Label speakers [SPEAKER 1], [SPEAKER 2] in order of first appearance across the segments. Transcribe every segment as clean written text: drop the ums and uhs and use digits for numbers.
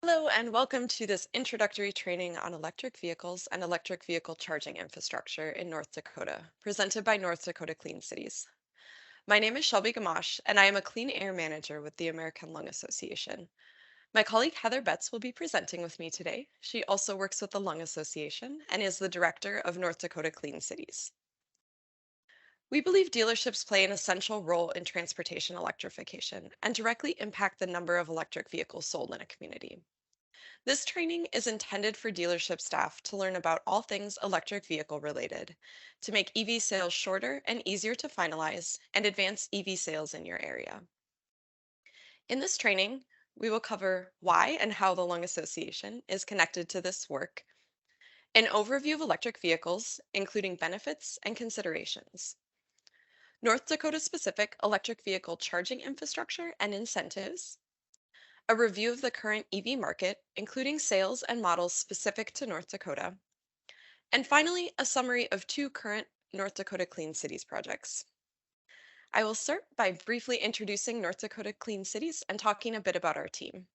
[SPEAKER 1] Hello, and welcome to this introductory training on electric vehicles and electric vehicle charging infrastructure in North Dakota, presented by North Dakota Clean Cities. My name is Shelby Gamache, and I am a Clean Air Manager with the American Lung Association. My colleague Heather Betts will be presenting with me today. She also works with the Lung Association and is the Director of North Dakota Clean Cities. We believe dealerships play an essential role in transportation electrification and directly impact the number of electric vehicles sold in a community. This training is intended for dealership staff to learn about all things electric vehicle related, to make EV sales shorter and easier to finalize, and advance EV sales in your area. In this training, we will cover why and how the Lung Association is connected to this work, an overview of electric vehicles, including benefits and considerations, North Dakota specific electric vehicle charging infrastructure and incentives, a review of the current EV market, including sales and models specific to North Dakota, and finally, a summary of two current North Dakota Clean Cities projects. I will start by briefly introducing North Dakota Clean Cities and talking a bit about our team.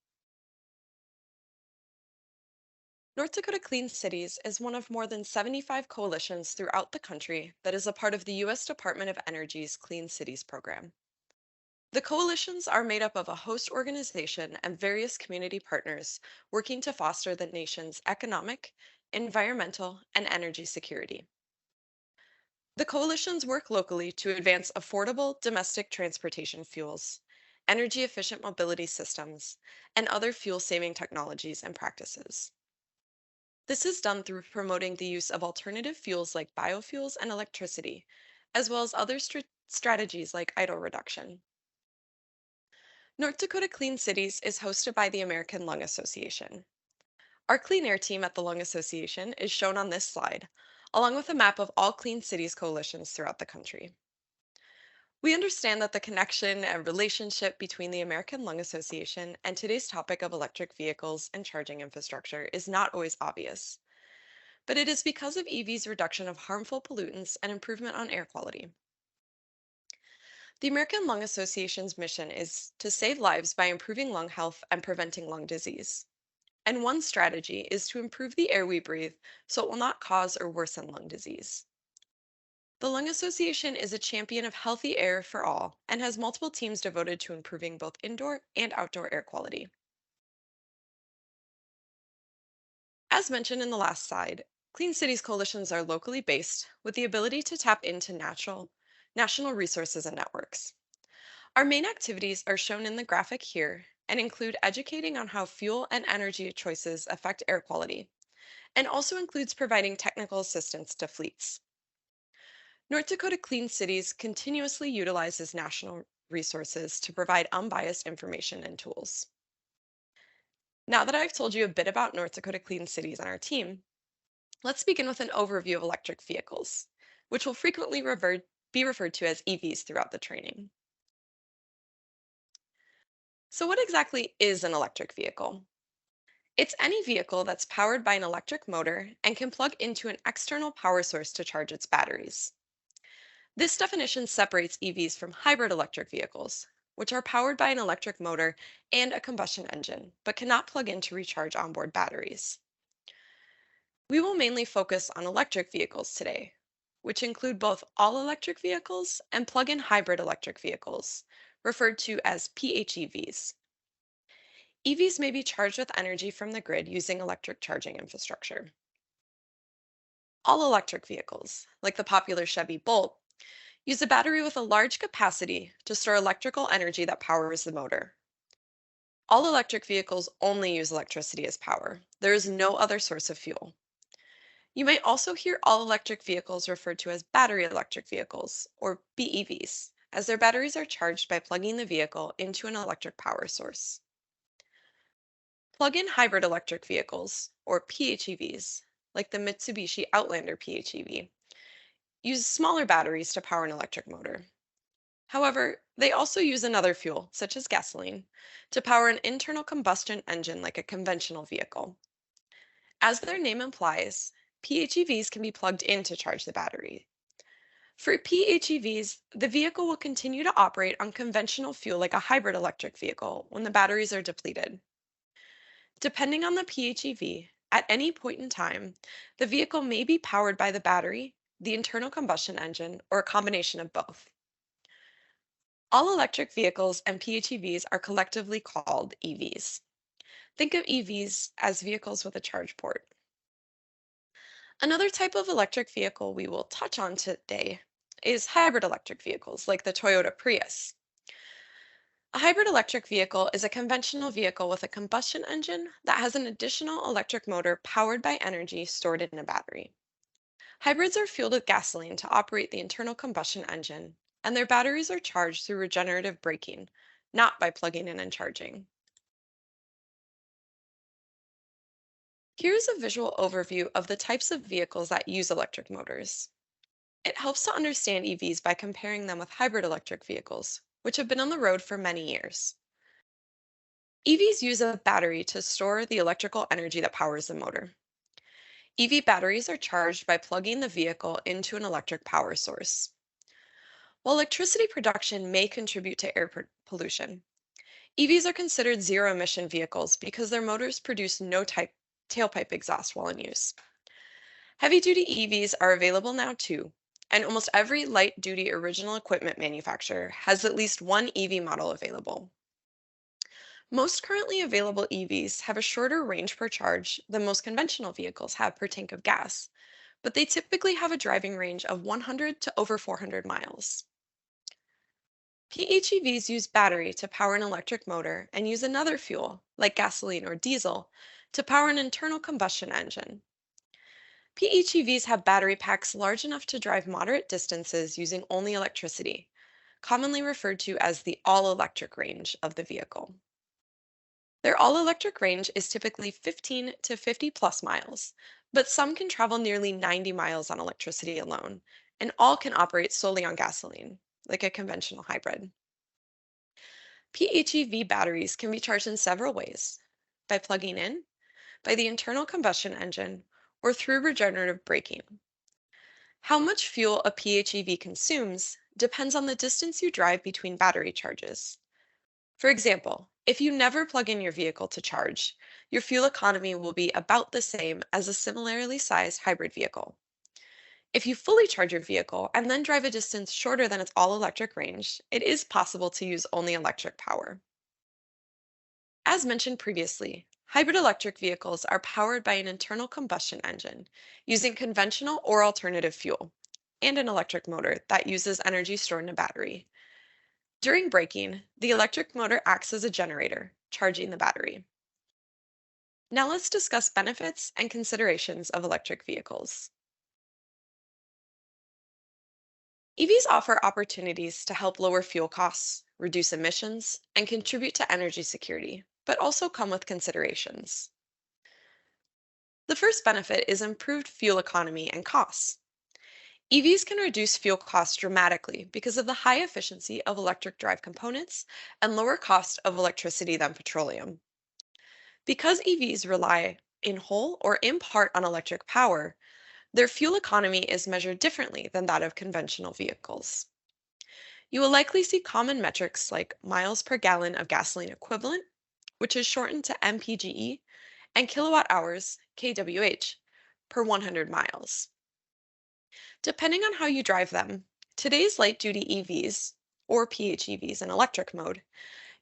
[SPEAKER 1] North Dakota Clean Cities is one of more than 75 coalitions throughout the country that is a part of the U.S. Department of Energy's Clean Cities program. The coalitions are made up of a host organization and various community partners working to foster the nation's economic, environmental, and energy security. The coalitions work locally to advance affordable domestic transportation fuels, energy efficient mobility systems, and other fuel saving technologies and practices. This is done through promoting the use of alternative fuels like biofuels and electricity, as well as other strategies like idle reduction. North Dakota Clean Cities is hosted by the American Lung Association. Our clean air team at the Lung Association is shown on this slide, along with a map of all Clean Cities coalitions throughout the country. We understand that the connection and relationship between the American Lung Association and today's topic of electric vehicles and charging infrastructure is not always obvious, but it is because of EV's reduction of harmful pollutants and improvement on air quality. The American Lung Association's mission is to save lives by improving lung health and preventing lung disease. And one strategy is to improve the air we breathe so it will not cause or worsen lung disease. The Lung Association is a champion of healthy air for all and has multiple teams devoted to improving both indoor and outdoor air quality. As mentioned in the last slide, Clean Cities coalitions are locally based with the ability to tap into national resources and networks. Our main activities are shown in the graphic here and include educating on how fuel and energy choices affect air quality, and also includes providing technical assistance to fleets. North Dakota Clean Cities continuously utilizes national resources to provide unbiased information and tools. Now that I've told you a bit about North Dakota Clean Cities and our team, let's begin with an overview of electric vehicles, which will frequently be referred to as EVs throughout the training. So what exactly is an electric vehicle? It's any vehicle that's powered by an electric motor and can plug into an external power source to charge its batteries. This definition separates EVs from hybrid electric vehicles, which are powered by an electric motor and a combustion engine, but cannot plug in to recharge onboard batteries. We will mainly focus on electric vehicles today, which include both all electric vehicles and plug in hybrid electric vehicles, referred to as PHEVs. EVs may be charged with energy from the grid using electric charging infrastructure. All electric vehicles, like the popular Chevy Bolt, use a battery with a large capacity to store electrical energy that powers the motor. All electric vehicles only use electricity as power. There is no other source of fuel. You may also hear all electric vehicles referred to as battery electric vehicles, or BEVs, as their batteries are charged by plugging the vehicle into an electric power source. Plug-in hybrid electric vehicles, or PHEVs, like the Mitsubishi Outlander PHEV, use smaller batteries to power an electric motor. However, they also use another fuel, such as gasoline, to power an internal combustion engine like a conventional vehicle. As their name implies, PHEVs can be plugged in to charge the battery. For PHEVs, the vehicle will continue to operate on conventional fuel like a hybrid electric vehicle when the batteries are depleted. Depending on the PHEV, at any point in time, the vehicle may be powered by the battery, the internal combustion engine, or a combination of both. All electric vehicles and PHEVs are collectively called EVs. Think of EVs as vehicles with a charge port. Another type of electric vehicle we will touch on today is hybrid electric vehicles like the Toyota Prius. A hybrid electric vehicle is a conventional vehicle with a combustion engine that has an additional electric motor powered by energy stored in a battery. Hybrids are fueled with gasoline to operate the internal combustion engine, and their batteries are charged through regenerative braking, not by plugging in and charging. Here's a visual overview of the types of vehicles that use electric motors. It helps to understand EVs by comparing them with hybrid electric vehicles, which have been on the road for many years. EVs use a battery to store the electrical energy that powers the motor. EV batteries are charged by plugging the vehicle into an electric power source. While electricity production may contribute to pollution, EVs are considered zero emission vehicles because their motors produce no tailpipe exhaust while in use. Heavy duty EVs are available now too, and almost every light duty original equipment manufacturer has at least one EV model available. Most currently available EVs have a shorter range per charge than most conventional vehicles have per tank of gas, but they typically have a driving range of 100 to over 400 miles. PHEVs use battery to power an electric motor and use another fuel, like gasoline or diesel, to power an internal combustion engine. PHEVs have battery packs large enough to drive moderate distances using only electricity, commonly referred to as the all-electric range of the vehicle. Their all-electric range is typically 15 to 50 plus miles, but some can travel nearly 90 miles on electricity alone, and all can operate solely on gasoline, like a conventional hybrid. PHEV batteries can be charged in several ways: by plugging in, by the internal combustion engine, or through regenerative braking. How much fuel a PHEV consumes depends on the distance you drive between battery charges. For example, if you never plug in your vehicle to charge, your fuel economy will be about the same as a similarly sized hybrid vehicle. If you fully charge your vehicle and then drive a distance shorter than its all electric range, it is possible to use only electric power. As mentioned previously, hybrid electric vehicles are powered by an internal combustion engine using conventional or alternative fuel and an electric motor that uses energy stored in a battery. During braking, the electric motor acts as a generator, charging the battery. Now let's discuss benefits and considerations of electric vehicles. EVs offer opportunities to help lower fuel costs, reduce emissions, and contribute to energy security, but also come with considerations. The first benefit is improved fuel economy and costs. EVs can reduce fuel costs dramatically because of the high efficiency of electric drive components and lower cost of electricity than petroleum. Because EVs rely in whole or in part on electric power, their fuel economy is measured differently than that of conventional vehicles. You will likely see common metrics like miles per gallon of gasoline equivalent, which is shortened to mpge, and kilowatt hours, kWh, per 100 miles. Depending on how you drive them, today's light duty EVs, or PHEVs in electric mode,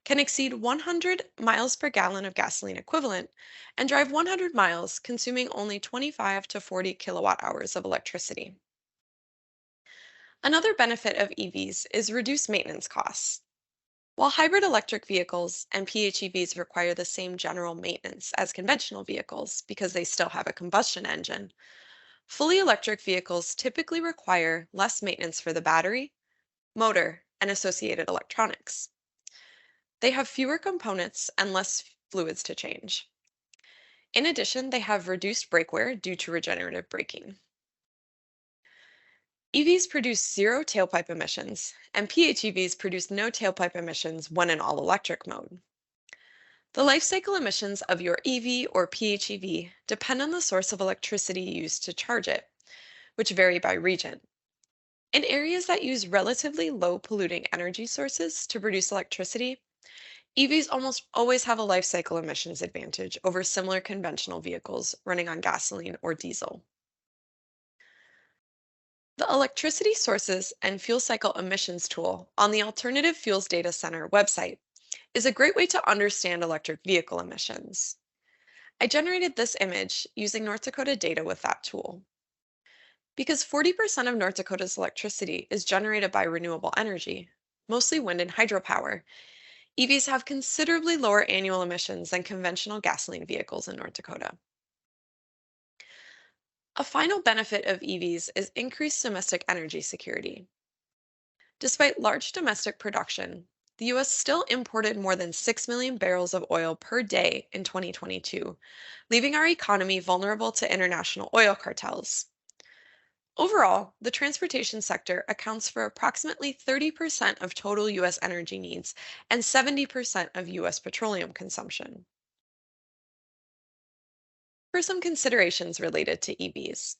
[SPEAKER 1] can exceed 100 miles per gallon of gasoline equivalent and drive 100 miles, consuming only 25 to 40 kilowatt hours of electricity. Another benefit of EVs is reduced maintenance costs. While hybrid electric vehicles and PHEVs require the same general maintenance as conventional vehicles because they still have a combustion engine, fully electric vehicles typically require less maintenance for the battery, motor, and associated electronics. They have fewer components and less fluids to change. In addition, they have reduced brake wear due to regenerative braking. EVs produce zero tailpipe emissions, and PHEVs produce no tailpipe emissions when in all electric mode. The life cycle emissions of your EV or PHEV depend on the source of electricity used to charge it, which vary by region. In areas that use relatively low polluting energy sources to produce electricity, EVs almost always have a life cycle emissions advantage over similar conventional vehicles running on gasoline or diesel. The Electricity Sources and Fuel Cycle Emissions tool on the Alternative Fuels Data Center website is a great way to understand electric vehicle emissions. I generated this image using North Dakota data with that tool. Because 40% of North Dakota's electricity is generated by renewable energy, mostly wind and hydropower, EVs have considerably lower annual emissions than conventional gasoline vehicles in North Dakota. A final benefit of EVs is increased domestic energy security. Despite large domestic production, the US still imported more than 6 million barrels of oil per day in 2022, leaving our economy vulnerable to international oil cartels. Overall, the transportation sector accounts for approximately 30% of total US energy needs and 70% of US petroleum consumption. For some considerations related to EVs.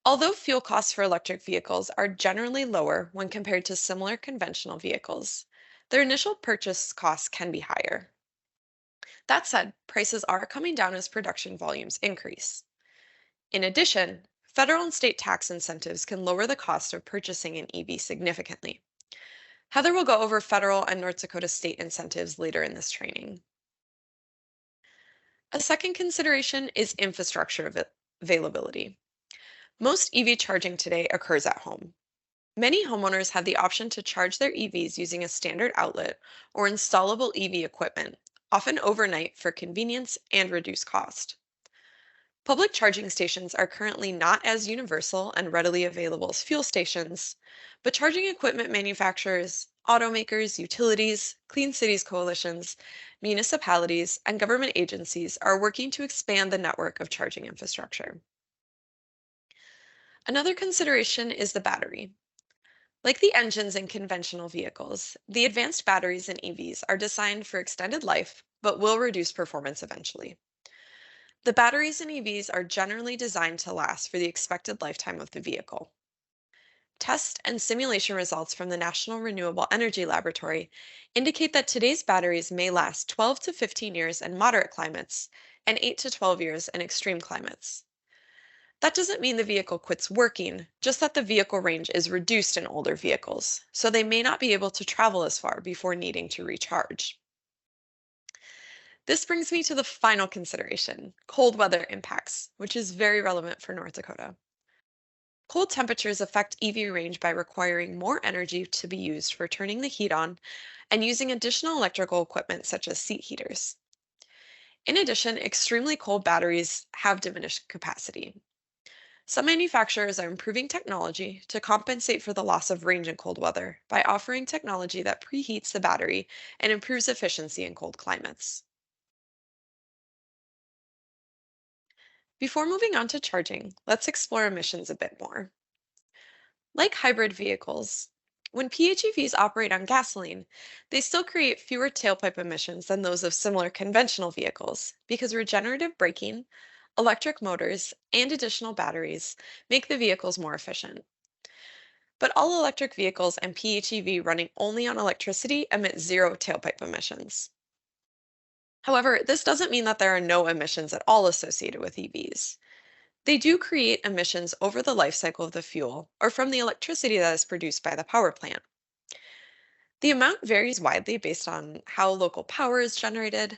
[SPEAKER 1] Although fuel costs for electric vehicles are generally lower when compared to similar conventional vehicles, their initial purchase costs can be higher. That said, prices are coming down as production volumes increase. In addition, federal and state tax incentives can lower the cost of purchasing an EV significantly. Heather will go over federal and North Dakota state incentives later in this training. A second consideration is infrastructure availability. Most EV charging today occurs at home. Many homeowners have the option to charge their EVs using a standard outlet or installable EV equipment, often overnight for convenience and reduced cost. Public charging stations are currently not as universal and readily available as fuel stations, but charging equipment manufacturers, automakers, utilities, clean cities coalitions, municipalities, and government agencies are working to expand the network of charging infrastructure. Another consideration is the battery. Like the engines in conventional vehicles, the advanced batteries in EVs are designed for extended life, but will reduce performance eventually. The batteries in EVs are generally designed to last for the expected lifetime of the vehicle. Test and simulation results from the National Renewable Energy Laboratory indicate that today's batteries may last 12 to 15 years in moderate climates and 8 to 12 years in extreme climates. That doesn't mean the vehicle quits working, just that the vehicle range is reduced in older vehicles, so they may not be able to travel as far before needing to recharge. This brings me to the final consideration, cold weather impacts, which is very relevant for North Dakota. Cold temperatures affect EV range by requiring more energy to be used for turning the heat on and using additional electrical equipment such as seat heaters. In addition, extremely cold batteries have diminished capacity. Some manufacturers are improving technology to compensate for the loss of range in cold weather by offering technology that preheats the battery and improves efficiency in cold climates. Before moving on to charging, let's explore emissions a bit more. Like hybrid vehicles, when PHEVs operate on gasoline, they still create fewer tailpipe emissions than those of similar conventional vehicles because regenerative braking, electric motors, and additional batteries make the vehicles more efficient. But all electric vehicles and PHEV running only on electricity emit zero tailpipe emissions. However, this doesn't mean that there are no emissions at all associated with EVs. They do create emissions over the life cycle of the fuel or from the electricity that is produced by the power plant. The amount varies widely based on how local power is generated,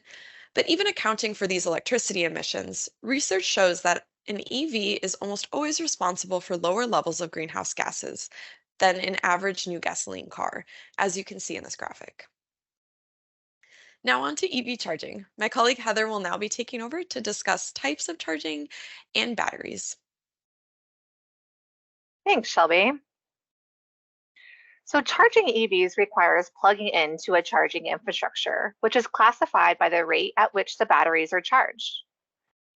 [SPEAKER 1] but even accounting for these electricity emissions, research shows that an EV is almost always responsible for lower levels of greenhouse gases than an average new gasoline car, as you can see in this graphic. Now on to EV charging. My colleague Heather will now be taking over to discuss types of charging and batteries.
[SPEAKER 2] Thanks, Shelby. So charging EVs requires plugging into a charging infrastructure, which is classified by the rate at which the batteries are charged.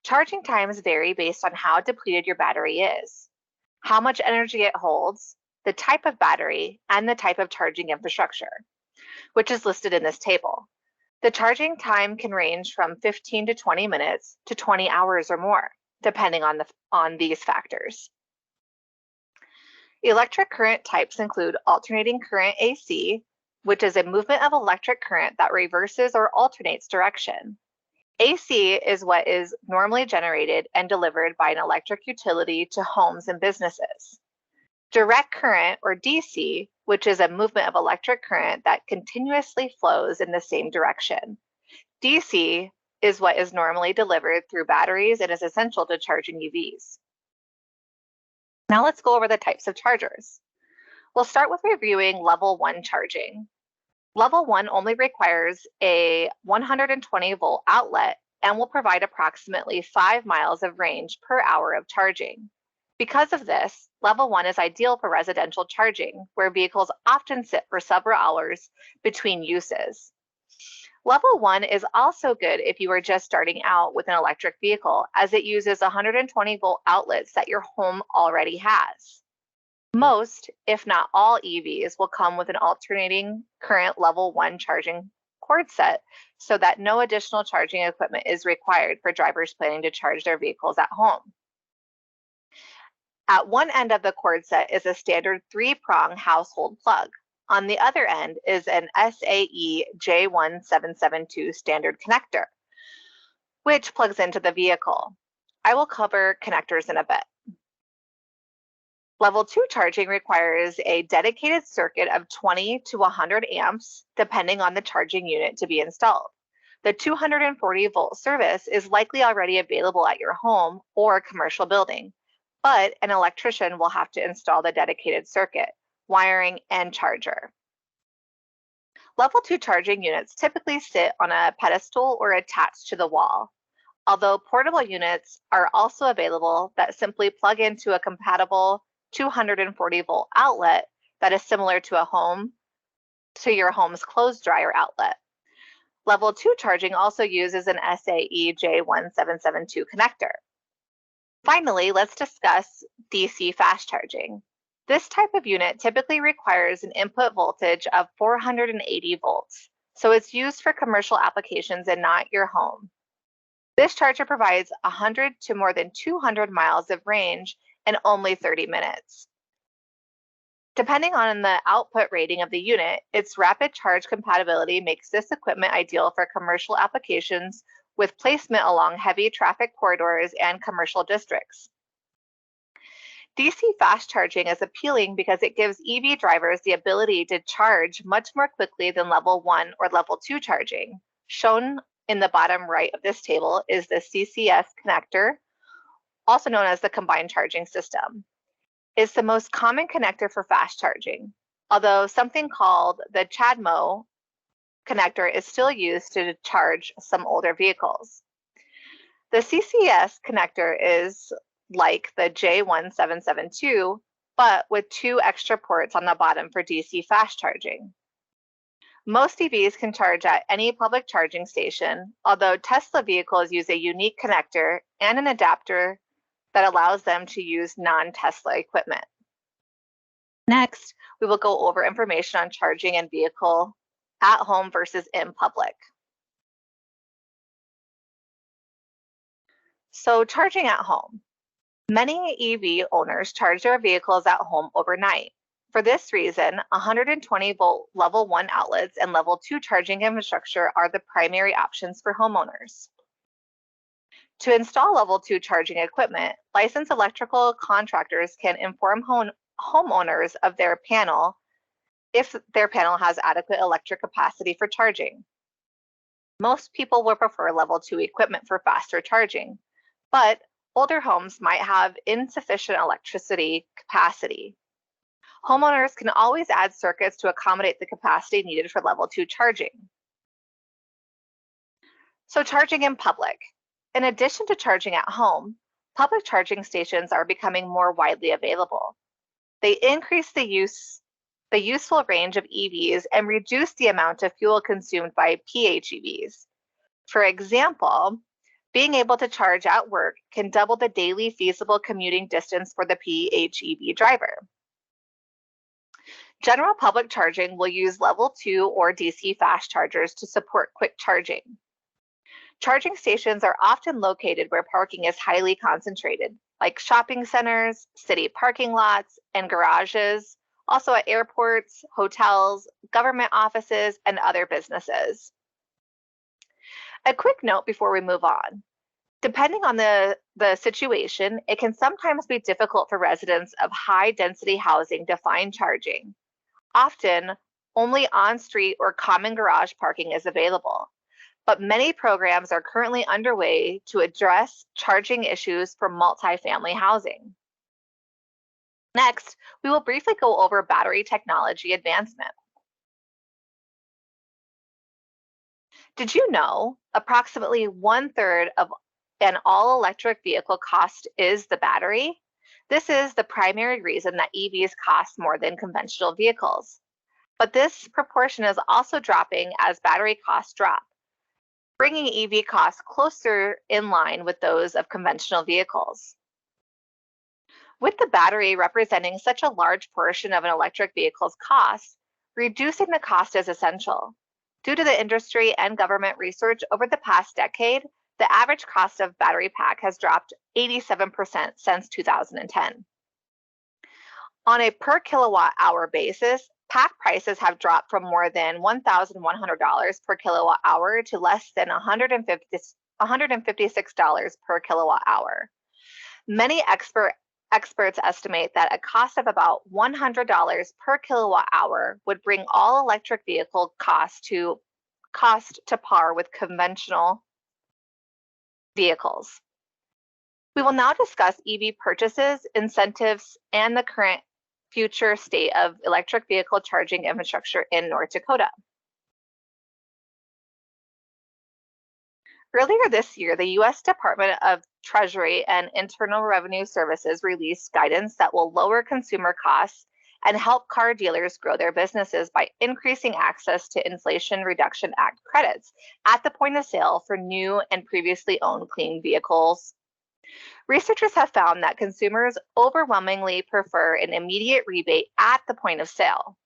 [SPEAKER 2] Charging times vary based on how depleted your battery is, how much energy it holds, the type of battery, and the type of charging infrastructure, which is listed in this table. The charging time can range from 15 to 20 minutes to 20 hours or more, depending on these factors. Electric current types include alternating current AC, which is a movement of electric current that reverses or alternates direction. AC is what is normally generated and delivered by an electric utility to homes and businesses. Direct current, or DC, which is a movement of electric current that continuously flows in the same direction. DC is what is normally delivered through batteries and is essential to charging EVs. Now let's go over the types of chargers. We'll start with reviewing level 1 charging. Level 1 only requires a 120-volt outlet and will provide approximately 5 miles of range per hour of charging. Because of this, level 1 is ideal for residential charging, where vehicles often sit for several hours between uses. Level 1 is also good if you are just starting out with an electric vehicle, as it uses 120-volt outlets that your home already has. Most, if not all, EVs will come with an alternating current level 1 charging cord set so that no additional charging equipment is required for drivers planning to charge their vehicles at home. At one end of the cord set is a standard 3-prong household plug. On the other end is an SAE J1772 standard connector, which plugs into the vehicle. I will cover connectors in a bit. Level 2 charging requires a dedicated circuit of 20 to 100 amps, depending on the charging unit to be installed. The 240-volt service is likely already available at your home or commercial building, but an electrician will have to install the dedicated circuit, wiring, and charger. Level 2 charging units typically sit on a pedestal or attached to the wall, although portable units are also available that simply plug into a compatible 240-volt outlet that is similar to your home's clothes dryer outlet. Level 2 charging also uses an SAE J1772 connector. Finally, let's discuss DC fast charging. This type of unit typically requires an input voltage of 480 volts, so it's used for commercial applications and not your home. This charger provides 100 to more than 200 miles of range in only 30 minutes. Depending on the output rating of the unit, its rapid charge compatibility makes this equipment ideal for commercial applications with placement along heavy traffic corridors and commercial districts. DC fast charging is appealing because it gives EV drivers the ability to charge much more quickly than level 1 or level 2 charging. Shown in the bottom right of this table is the CCS connector, also known as the combined charging system. It's the most common connector for fast charging, although something called the CHAdeMO connector is still used to charge some older vehicles. The CCS connector is like the J1772, but with 2 extra ports on the bottom for DC fast charging. Most EVs can charge at any public charging station, although Tesla vehicles use a unique connector and an adapter that allows them to use non-Tesla equipment. Next, we will go over information on charging in vehicle at home versus in public. So charging at home. Many EV owners charge their vehicles at home overnight. For this reason, 120-volt level 1 outlets and level 2 charging infrastructure are the primary options for homeowners. To install level 2 charging equipment, licensed electrical contractors can inform homeowners of their panel if their panel has adequate electric capacity for charging. Most people will prefer level 2 equipment for faster charging, but older homes might have insufficient electricity capacity. Homeowners can always add circuits to accommodate the capacity needed for level 2 charging. So charging in public. In addition to charging at home, public charging stations are becoming more widely available. They increase the useful range of EVs and reduce the amount of fuel consumed by PHEVs. For example, being able to charge at work can double the daily feasible commuting distance for the PHEV driver. General public charging will use level 2 or DC fast chargers to support quick charging. Charging stations are often located where parking is highly concentrated, like shopping centers, city parking lots, and garages, also at airports, hotels, government offices, and other businesses. A quick note before we move on. Depending on the situation, it can sometimes be difficult for residents of high density housing to find charging. Often, only on-street or common garage parking is available, but many programs are currently underway to address charging issues for multifamily housing. Next, we will briefly go over battery technology advancement. Did you know approximately 1/3 of an all-electric vehicle cost is the battery? This is the primary reason that EVs cost more than conventional vehicles. But this proportion is also dropping as battery costs drop, bringing EV costs closer in line with those of conventional vehicles. With the battery representing such a large portion of an electric vehicle's cost, reducing the cost is essential. Due to the industry and government research over the past decade, the average cost of battery pack has dropped 87% since 2010. On a per kilowatt hour basis, pack prices have dropped from more than $1,100 per kilowatt hour to less than $156 per kilowatt hour. Many experts estimate that a cost of about $100 per kilowatt hour would bring all electric vehicle cost to par with conventional vehicles. We will now discuss EV purchases, incentives, and the current future state of electric vehicle charging infrastructure in North Dakota. Earlier this year, the U.S. Department of Treasury and Internal Revenue Services released guidance that will lower consumer costs and help car dealers grow their businesses by increasing access to Inflation Reduction Act credits at the point of sale for new and previously owned clean vehicles. Researchers have found that consumers overwhelmingly prefer an immediate rebate at the point of sale.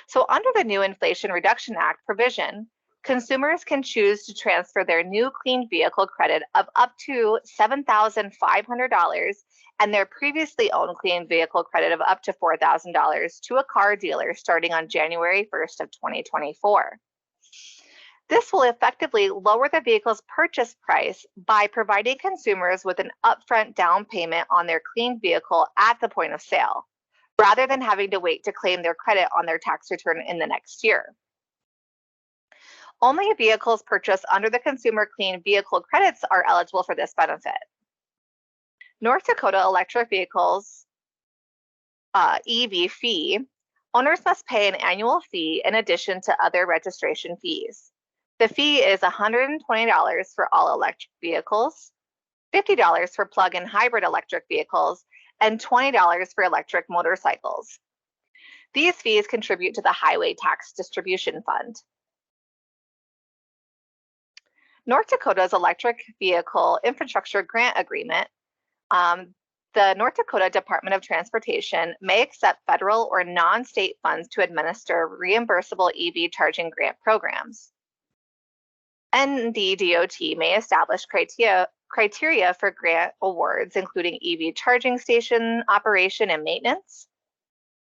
[SPEAKER 2] So, under the new Inflation Reduction Act provision, consumers can choose to transfer their new clean vehicle credit of up to $7,500 and their previously owned clean vehicle credit of up to $4,000 to a car dealer starting on January 1st of 2024. This will effectively lower the vehicle's purchase price by providing consumers with an upfront down payment on their clean vehicle at the point of sale, rather than having to wait to claim their credit on their tax return in the next year. Only vehicles purchased under the Consumer Clean Vehicle Credits are eligible for this benefit. North Dakota electric vehicles EV fee, owners must pay an annual fee in addition to other registration fees. The fee is $120 for all electric vehicles, $50 for plug-in hybrid electric vehicles, and $20 for electric motorcycles. These fees contribute to the Highway Tax Distribution Fund. North Dakota's Electric Vehicle Infrastructure Grant Agreement, the North Dakota Department of Transportation may accept federal or non-state funds to administer reimbursable EV charging grant programs. NDDOT may establish criteria for grant awards, including EV charging station operation and maintenance.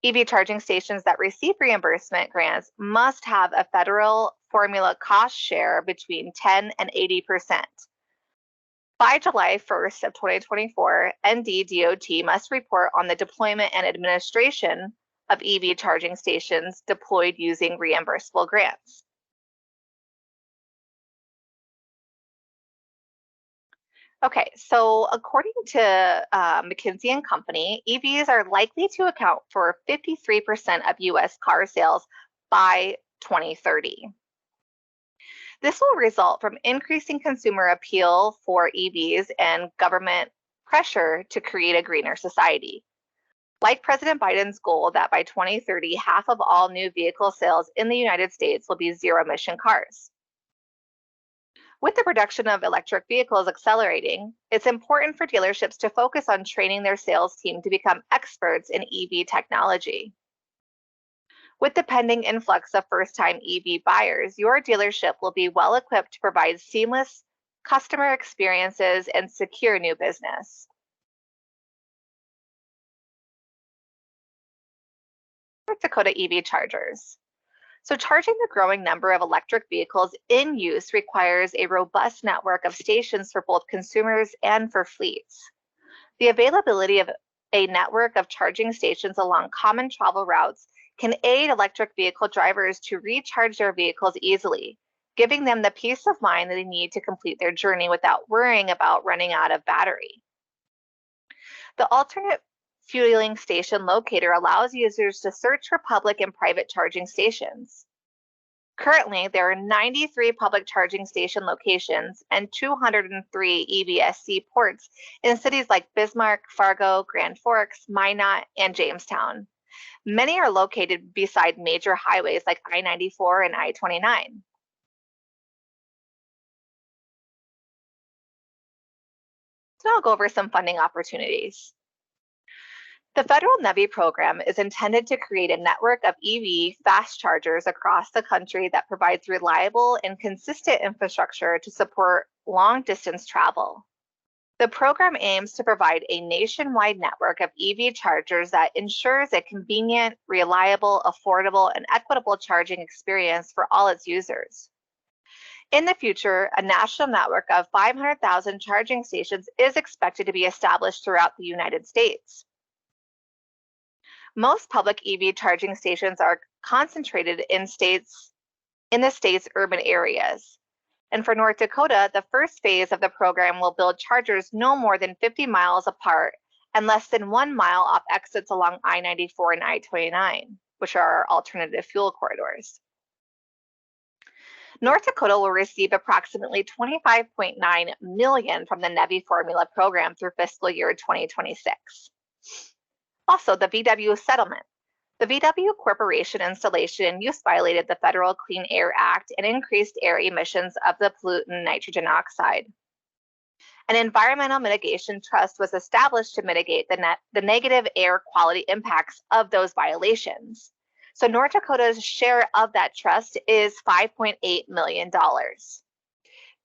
[SPEAKER 2] EV charging stations that receive reimbursement grants must have a federal formula cost share between 10 and 80%. By July 1st of 2024, NDDOT must report on the deployment and administration of EV charging stations deployed using reimbursable grants. Okay, so according to McKinsey and Company, EVs are likely to account for 53% of US car sales by 2030. This will result from increasing consumer appeal for EVs and government pressure to create a greener society. Like President Biden's goal that by 2030, half of all new vehicle sales in the United States will be zero-emission cars. With the production of electric vehicles accelerating, it's important for dealerships to focus on training their sales team to become experts in EV technology. With the pending influx of first-time EV buyers, your dealership will be well equipped to provide seamless customer experiences and secure new business. North Dakota EV chargers. So, charging the growing number of electric vehicles in use requires a robust network of stations for both consumers and for fleets. The availability of a network of charging stations along common travel routes can aid electric vehicle drivers to recharge their vehicles easily, giving them the peace of mind that they need to complete their journey without worrying about running out of battery. The alternate fueling station locator allows users to search for public and private charging stations. Currently, there are 93 public charging station locations and 203 EVSC ports in cities like Bismarck, Fargo, Grand Forks, Minot, and Jamestown. Many are located beside major highways like I-94 and I-29. So I'll go over some funding opportunities. The federal NEVI program is intended to create a network of EV fast chargers across the country that provides reliable and consistent infrastructure to support long distance travel. The program aims to provide a nationwide network of EV chargers that ensures a convenient, reliable, affordable, and equitable charging experience for all its users. In the future, a national network of 500,000 charging stations is expected to be established throughout the United States. Most public EV charging stations are concentrated in the state's urban areas. And for North Dakota, the first phase of the program will build chargers no more than 50 miles apart and less than 1 mile off exits along I-94 and I-29, which are our alternative fuel corridors. North Dakota will receive approximately $25.9 million from the NEVI formula program through fiscal year 2026. Also, the VW settlement. The VW Corporation installation and use violated the Federal Clean Air Act and increased air emissions of the pollutant nitrogen oxide. An environmental mitigation trust was established to mitigate the negative air quality impacts of those violations. So North Dakota's share of that trust is $5.8 million.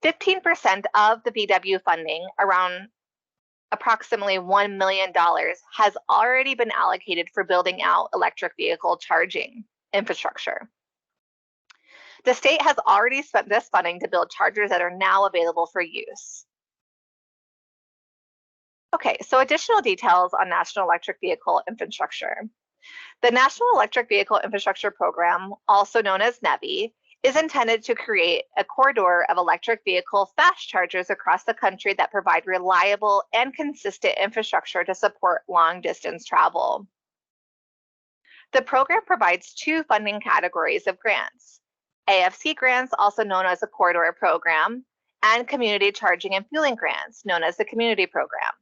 [SPEAKER 2] 15% of the VW funding, around approximately $1 million, has already been allocated for building out electric vehicle charging infrastructure. The state has already spent this funding to build chargers that are now available for use. Okay, so additional details on National Electric Vehicle Infrastructure. The National Electric Vehicle Infrastructure Program, also known as NEVI, is intended to create a corridor of electric vehicle fast chargers across the country that provide reliable and consistent infrastructure to support long-distance travel. The program provides two funding categories of grants: AFC grants, also known as the Corridor Program, and Community Charging and Fueling grants, known as the Community Program.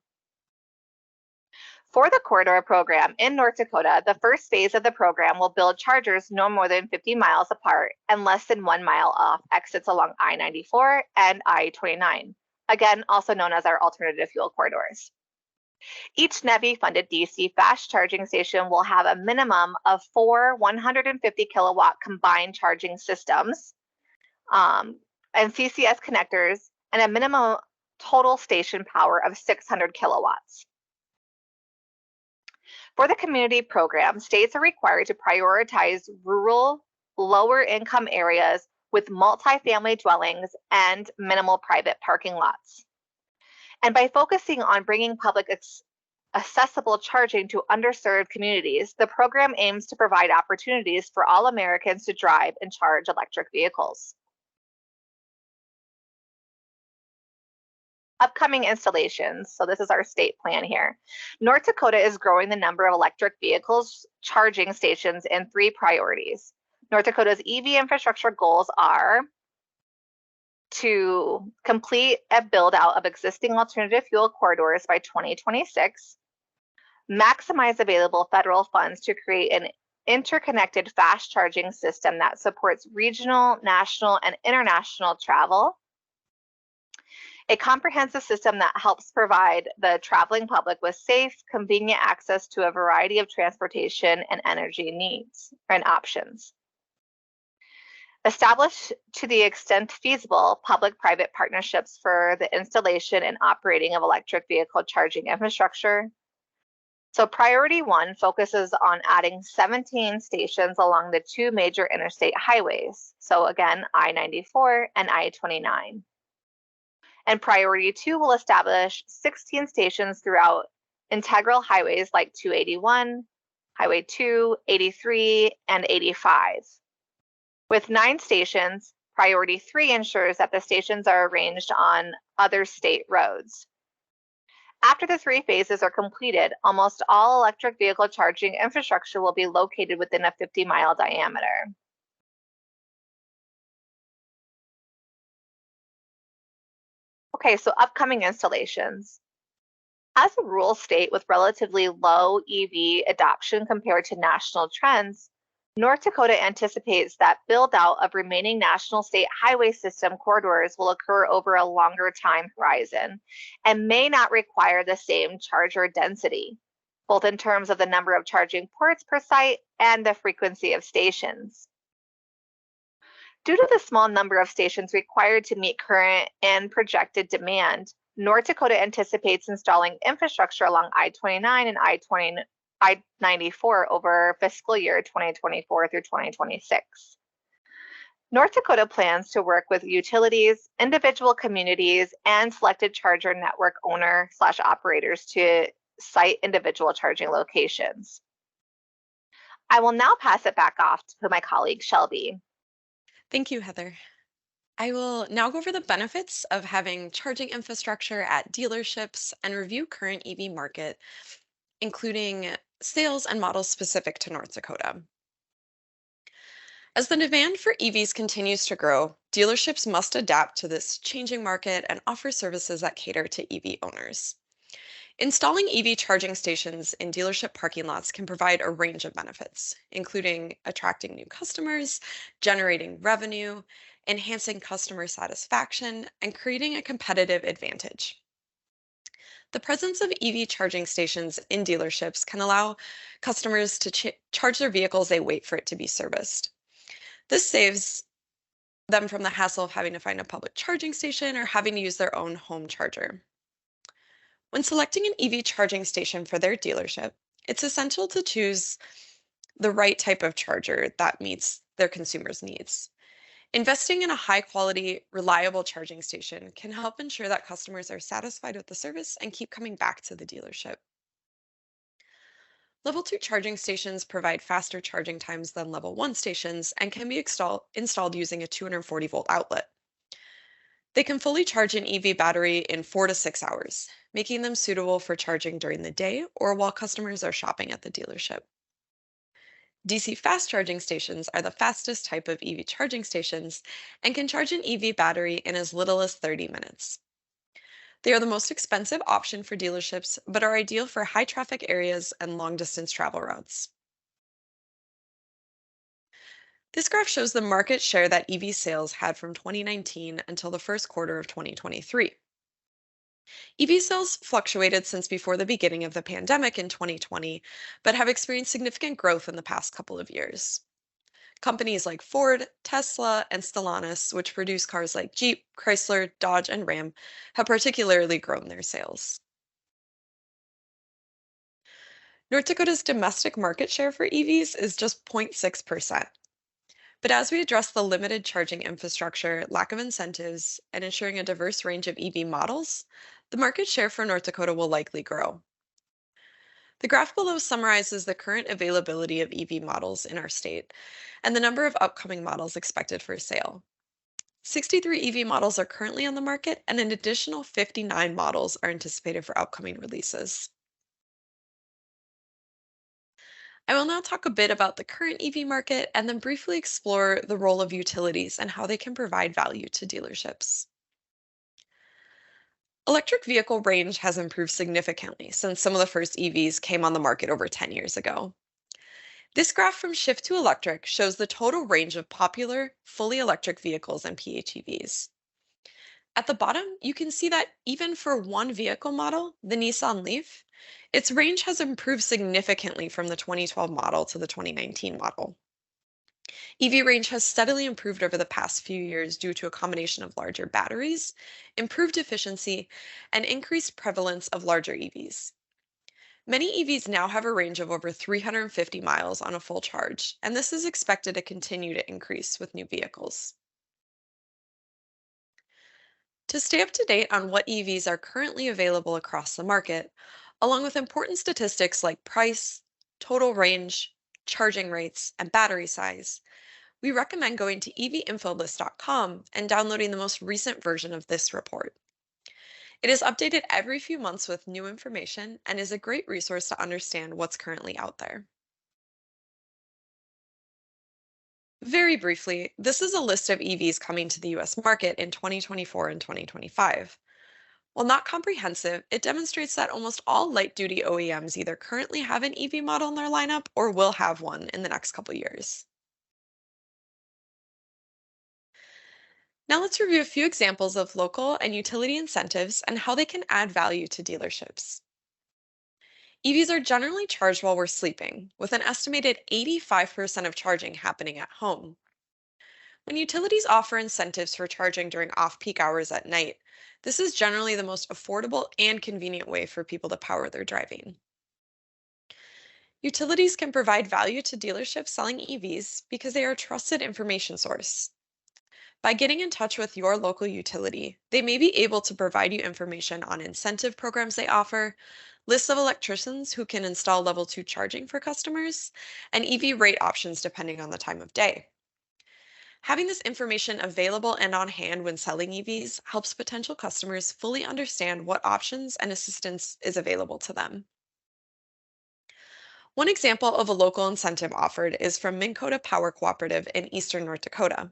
[SPEAKER 2] For the Corridor Program in North Dakota, the first phase of the program will build chargers no more than 50 miles apart and less than 1 mile off exits along I-94 and I-29, again, also known as our alternative fuel corridors. Each NEVI-funded DC fast charging station will have a minimum of 4 150 kilowatt combined charging systems and CCS connectors, and a minimum total station power of 600 kilowatts. For the community program, states are required to prioritize rural, lower income areas with multifamily dwellings and minimal private parking lots. And by focusing on bringing public accessible charging to underserved communities, the program aims to provide opportunities for all Americans to drive and charge electric vehicles. Upcoming installations. So this is our state plan here. North Dakota is growing the number of electric vehicles charging stations in 3 priorities. North Dakota's EV infrastructure goals are to complete a build out of existing alternative fuel corridors by 2026, maximize available federal funds to create an interconnected fast charging system that supports regional, national, and international travel, a comprehensive system that helps provide the traveling public with safe, convenient access to a variety of transportation and energy needs and options. Establish, to the extent feasible, public-private partnerships for the installation and operating of electric vehicle charging infrastructure. So, priority one focuses on adding 17 stations along the two major interstate highways. So, again, I 94 and I 29. And priority two will establish 16 stations throughout integral highways like 281, Highway 2, 83, and 85. With 9 stations, priority three ensures that the stations are arranged on other state roads. After the three phases are completed, almost all electric vehicle charging infrastructure will be located within a 50-mile diameter. Okay, so upcoming installations. As a rural state with relatively low EV adoption compared to national trends, North Dakota anticipates that build out of remaining national state highway system corridors will occur over a longer time horizon and may not require the same charger density, both in terms of the number of charging ports per site and the frequency of stations. Due to the small number of stations required to meet current and projected demand, North Dakota anticipates installing infrastructure along I 29 and I 94 over fiscal year 2024 through 2026. North Dakota plans to work with utilities, individual communities, and selected charger network owner/operators to site individual charging locations. I will now pass it back off to my colleague Shelby.
[SPEAKER 1] Thank you, Heather. I will now go over the benefits of having charging infrastructure at dealerships and review current EV market, including sales and models specific to North Dakota. As the demand for EVs continues to grow, dealerships must adapt to this changing market and offer services that cater to EV owners. Installing EV charging stations in dealership parking lots can provide a range of benefits, including attracting new customers, generating revenue, enhancing customer satisfaction, and creating a competitive advantage. The presence of EV charging stations in dealerships can allow customers to charge their vehicles they wait for it to be serviced. This saves them from the hassle of having to find a public charging station or having to use their own home charger. When selecting an EV charging station for their dealership, it's essential to choose the right type of charger that meets their consumers' needs. Investing in a high quality, reliable charging station can help ensure that customers are satisfied with the service and keep coming back to the dealership. Level 2 charging stations provide faster charging times than Level 1 stations and can be installed using a 240-volt outlet. They can fully charge an EV battery in 4 to 6 hours, making them suitable for charging during the day or while customers are shopping at the dealership. DC fast charging stations are the fastest type of EV charging stations and can charge an EV battery in as little as 30 minutes. They are the most expensive option for dealerships, but are ideal for high traffic areas and long distance travel routes. This graph shows the market share that EV sales had from 2019 until the first quarter of 2023. EV sales fluctuated since before the beginning of the pandemic in 2020, but have experienced significant growth in the past couple of years. Companies like Ford, Tesla, and Stellantis, which produce cars like Jeep, Chrysler, Dodge, and Ram, have particularly grown their sales. North Dakota's domestic market share for EVs is just 0.6%. But as we address the limited charging infrastructure, lack of incentives, and ensuring a diverse range of EV models, the market share for North Dakota will likely grow. The graph below summarizes the current availability of EV models in our state and the number of upcoming models expected for sale. 63 EV models are currently on the market, and an additional 59 models are anticipated for upcoming releases. I will now talk a bit about the current EV market and then briefly explore the role of utilities and how they can provide value to dealerships. Electric vehicle range has improved significantly since some of the first EVs came on the market over 10 years ago. This graph from Shift to Electric shows the total range of popular, fully electric vehicles and PHEVs. At the bottom, you can see that even for one vehicle model, the Nissan Leaf, its range has improved significantly from the 2012 model to the 2019 model. EV range has steadily improved over the past few years due to a combination of larger batteries, improved efficiency, and increased prevalence of larger EVs. Many EVs now have a range of over 350 miles on a full charge, and this is expected to continue to increase with new vehicles. To stay up to date on what EVs are currently available across the market, along with important statistics like price, total range, charging rates, and battery size, we recommend going to evinfolist.com and downloading the most recent version of this report. It is updated every few months with new information and is a great resource to understand what's currently out there. Very briefly, this is a list of EVs coming to the US market in 2024 and 2025. While not comprehensive, it demonstrates that almost all light duty OEMs either currently have an EV model in their lineup or will have one in the next couple years. Now let's review a few examples of local and utility incentives and how they can add value to dealerships. EVs are generally charged while we're sleeping, with an estimated 85% of charging happening at home. When utilities offer incentives for charging during off peak hours at night, this is generally the most affordable and convenient way for people to power their driving. Utilities can provide value to dealerships selling EVs because they are a trusted information source. By getting in touch with your local utility, they may be able to provide you information on incentive programs they offer, lists of electricians who can install level 2 charging for customers, and EV rate options depending on the time of day. Having this information available and on hand when selling EVs helps potential customers fully understand what options and assistance is available to them. One example of a local incentive offered is from Dakota Power Cooperative in eastern North Dakota.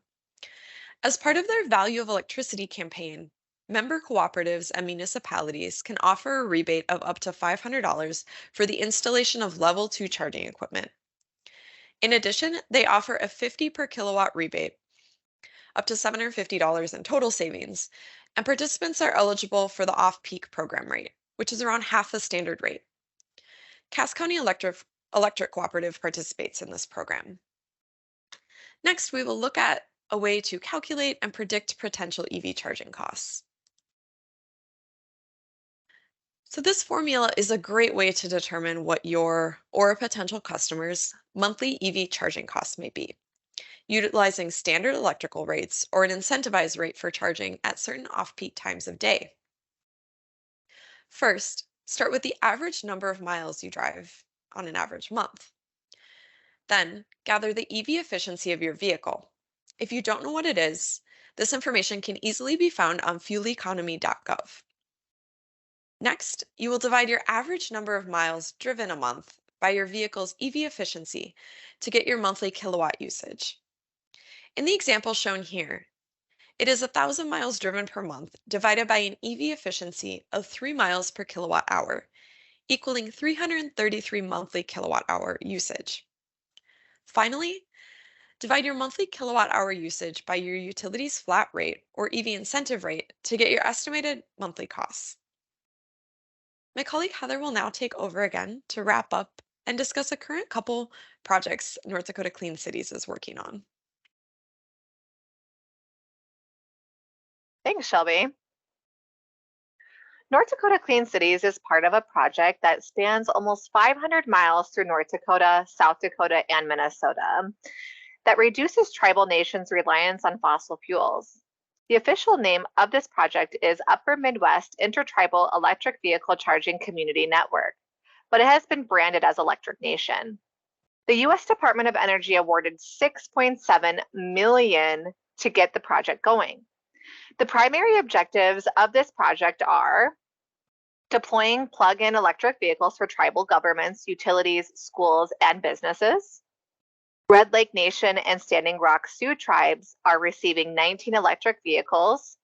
[SPEAKER 1] As part of their Value of Electricity campaign, member cooperatives and municipalities can offer a rebate of up to $500 for the installation of level 2 charging equipment. In addition, they offer a 50 per kilowatt rebate, up to $750 in total savings, and participants are eligible for the off-peak program rate, which is around half the standard rate. Cass County Electric Cooperative participates in this program. Next, we will look at a way to calculate and predict potential EV charging costs. So this formula is a great way to determine what your or a potential customer's monthly EV charging costs may be, utilizing standard electrical rates or an incentivized rate for charging at certain off-peak times of day. First, start with the average number of miles you drive on an average month. Then, gather the EV efficiency of your vehicle. If you don't know what it is, this information can easily be found on fueleconomy.gov. Next, you will divide your average number of miles driven a month by your vehicle's EV efficiency to get your monthly kilowatt usage. In the example shown here, it is 1,000 miles driven per month divided by an EV efficiency of 3 miles per kilowatt hour, equaling 333 monthly kilowatt hour usage. Finally, divide your monthly kilowatt hour usage by your utility's flat rate or EV incentive rate to get your estimated monthly costs. My colleague Heather will now take over again to wrap up and discuss a current couple projects North Dakota Clean Cities is working on.
[SPEAKER 2] Thanks, Shelby. North Dakota Clean Cities is part of a project that spans almost 500 miles through North Dakota, South Dakota, and Minnesota that reduces tribal nations' reliance on fossil fuels. The official name of this project is Upper Midwest Intertribal Electric Vehicle Charging Community Network, but it has been branded as Electric Nation. The U.S. Department of Energy awarded $6.7 million to get the project going. The primary objectives of this project are deploying plug-in electric vehicles for tribal governments, utilities, schools, and businesses. Red Lake Nation and Standing Rock Sioux tribes are receiving 19 electric vehicles,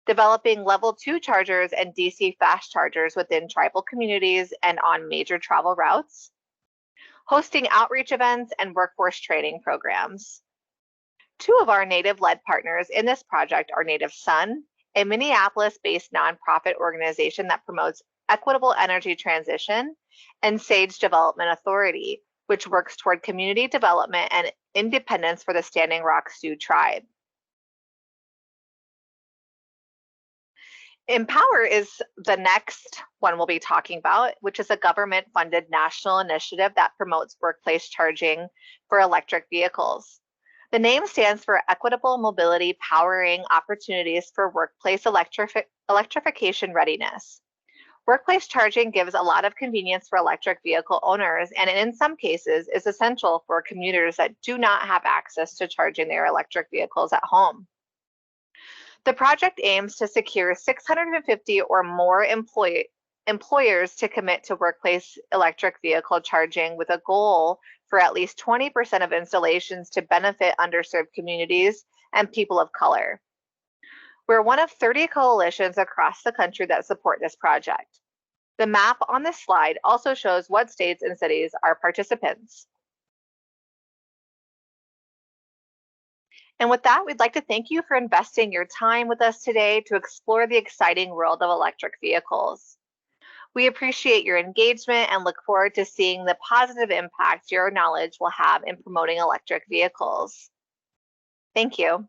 [SPEAKER 2] developing level 2 chargers and DC fast chargers within tribal communities and on major travel routes, hosting outreach events and workforce training programs. Two of our Native-led partners in this project are Native Sun, a Minneapolis-based nonprofit organization that promotes equitable energy transition, and Sage Development Authority, which works toward community development and independence for the Standing Rock Sioux tribe. Empower is the next one we'll be talking about, which is a government-funded national initiative that promotes workplace charging for electric vehicles. The name stands for Equitable Mobility Powering Opportunities for Workplace Electrification Readiness. Workplace charging gives a lot of convenience for electric vehicle owners, and in some cases is essential for commuters that do not have access to charging their electric vehicles at home. The project aims to secure 650 or more employers to commit to workplace electric vehicle charging with a goal for at least 20% of installations to benefit underserved communities and people of color. We're one of 30 coalitions across the country that support this project. The map on this slide also shows what states and cities are participants. And with that, we'd like to thank you for investing your time with us today to explore the exciting world of electric vehicles. We appreciate your engagement and look forward to seeing the positive impact your knowledge will have in promoting electric vehicles. Thank you.